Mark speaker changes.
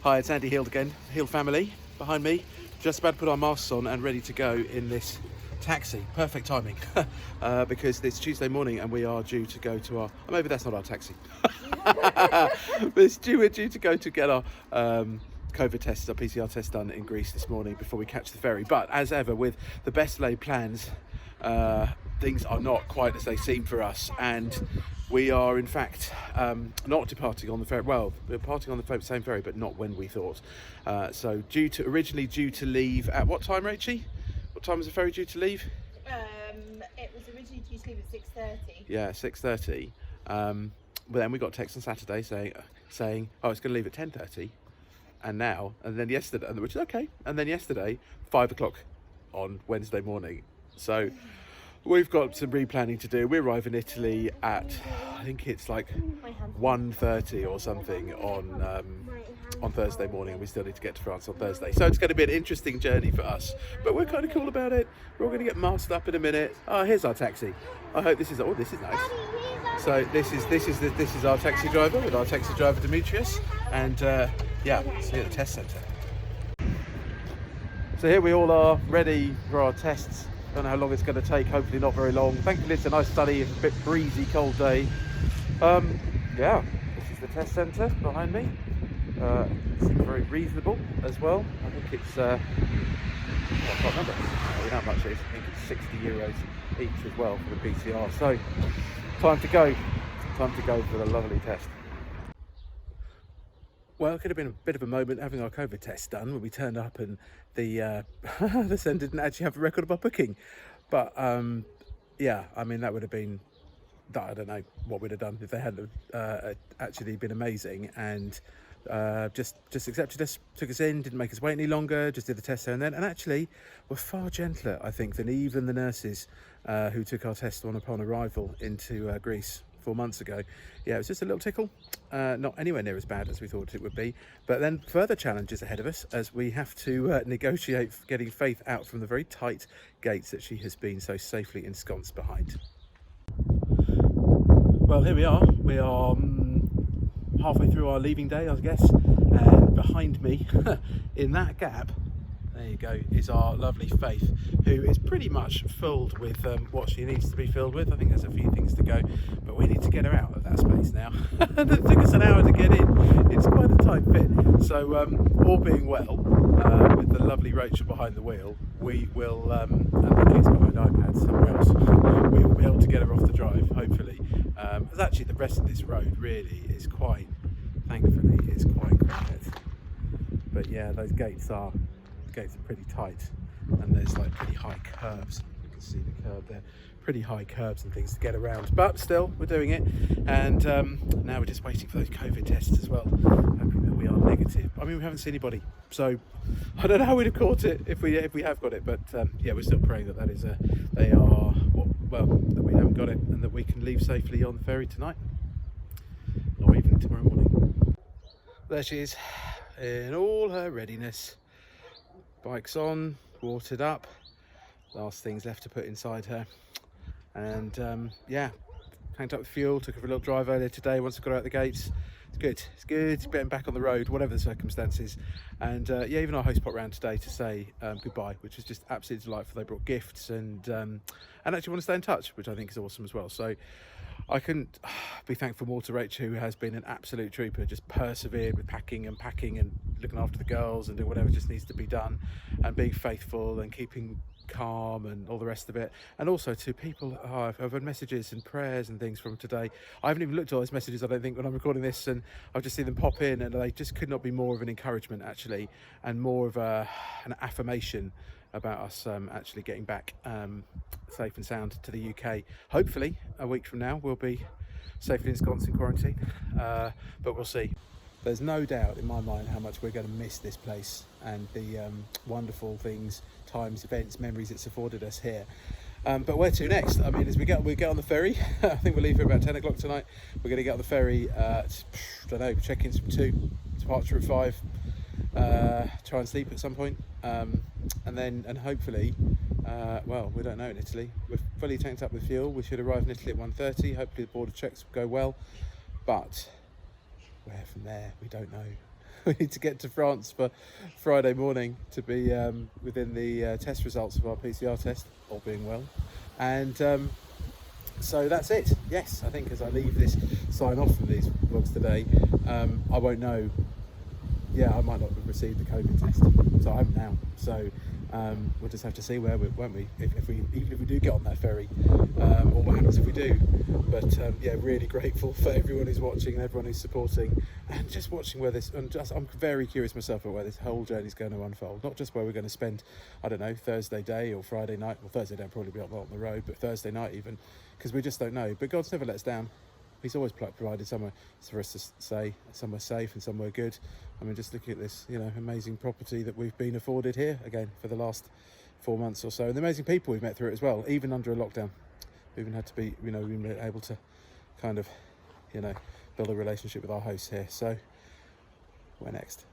Speaker 1: Hi, it's Andy Heald again, Heald family behind me. Just about to put our masks on and ready to go in this taxi. Perfect timing because it's Tuesday morning and we are due to go to our, oh, maybe that's not our taxi. But we're due to go to get our COVID test, our PCR test done in Greece this morning before we catch the ferry. But as ever, with the best laid plans, things are not quite as they seem for us, and we are in fact not departing on the ferry. Well, we're departing on the same ferry, but not when we thought. So originally due to leave at what time, Rachie? What time was the ferry due to leave?
Speaker 2: It was originally due to leave at 6:30.
Speaker 1: Yeah, 6:30. But then we got a text on Saturday saying, oh, it's going to leave at 10:30, and then yesterday, which is okay, and then yesterday 5 o'clock on Wednesday morning. So we've got some replanning to do. We arrive in Italy at, I think it's like 1:30 or something on Thursday morning, and we still need to get to France on Thursday. So it's going to be an interesting journey for us, but we're kind of cool about it. We're all going to get masked up in a minute. Oh, here's our taxi. I hope this is nice. So this is our taxi driver with our taxi driver Demetrius, and yeah, see you at the test centre. So here we all are, ready for our tests. Don't know how long it's going to take, hopefully not very long. Thankfully it's a nice sunny, it's a bit breezy, cold day. Yeah, this is the test centre behind me. It's very reasonable as well. I think it's, I can't remember how much it is. I think it's €60 each as well for the PCR. So time to go for the lovely test. Well, it could have been a bit of a moment having our COVID test done when we turned up and the the centre didn't actually have a record of our booking. But yeah, I mean, that would have been, I don't know what we'd have done if they hadn't actually been amazing and just accepted us, took us in, didn't make us wait any longer, just did the test there and then, and actually were far gentler, I think, than even the nurses who took our test upon arrival into Greece 4 months ago. Yeah, it was just a little tickle, not anywhere near as bad as we thought it would be. But then further challenges ahead of us as we have to negotiate getting Faith out from the very tight gates that she has been so safely ensconced behind. Well, here we are. We are halfway through our leaving day, I guess, and behind me in that gap, there you go, is our lovely Faith, who is pretty much filled with what she needs to be filled with. I think there's a few things to go, but we need to get her out of that space now. It took us an hour to get in. It's quite a tight fit. So all being well, with the lovely Rachel behind the wheel, we will, and the kids behind iPads somewhere else, we will be able to get her off the drive, hopefully. As actually the rest of this road really is quite, thankfully, it's quite quiet. But yeah, those gates are pretty tight, and there's like pretty high curbs. You can see the curb there, pretty high curbs and things to get around, but still we're doing it. And now we're just waiting for those COVID tests as well, hoping that we are negative. I mean, we haven't seen anybody, so I don't know how we'd have caught it if we have got it, but yeah, we're still praying that is they are that we haven't got it and that we can leave safely on the ferry tonight or even tomorrow morning. There she is in all her readiness. Bike's on, watered up, last things left to put inside her, and yeah, tanked up with fuel, took her for a little drive earlier today once I got her out the gates. It's good, getting back on the road, whatever the circumstances. And yeah, even our host popped round today to say goodbye, which was just absolutely delightful. They brought gifts and actually want to stay in touch, which I think is awesome as well. So I couldn't be thankful more to Rachel, who has been an absolute trooper, just persevered with packing and looking after the girls and doing whatever just needs to be done, and being faithful and keeping calm and all the rest of it. And also to people, I've had messages and prayers and things from today. I haven't even looked at all those messages, I don't think, when I'm recording this, and I've just seen them pop in, and they just could not be more of an encouragement actually, and more of an affirmation about us actually getting back safe and sound to the UK. Hopefully a week from now we'll be safely ensconced in quarantine, but we'll see. There's no doubt in my mind how much we're going to miss this place and the wonderful things, times, events, memories it's afforded us here. But where to next? I mean, as we get on the ferry, I think we'll leave here about 10 o'clock tonight. We're going to get on the ferry at, I don't know, check-ins from 2, departure at 5, try and sleep at some point, and hopefully, well, we don't know in Italy. We're fully tanked up with fuel. We should arrive in Italy at 1:30. Hopefully the border checks will go well, but where from there, we don't know. we need to get to France for Friday morning to be within the test results of our PCR test, all being well. And so that's it. Yes, I think as I leave this, sign off from these vlogs today, I won't know. Yeah, I might not have received the COVID test, so I haven't now. So we'll just have to see where we, won't we? Even if we do get on that ferry, or what happens if we do. But yeah, really grateful for everyone who's watching and everyone who's supporting, and just watching where this. And just, I'm very curious myself about where this whole journey is going to unfold. Not just where we're going to spend, I don't know, Thursday day or Friday night. Well, Thursday day will probably be up on the road, but Thursday night even, because we just don't know. But God's never let us down. He's always provided somewhere for us to stay, somewhere safe and somewhere good. I mean, just looking at this, you know, amazing property that we've been afforded here again for the last 4 months or so, and the amazing people we've met through it as well, even under a lockdown. We even had to be, you know, we've been able to kind of, you know, build a relationship with our hosts here. So, where next?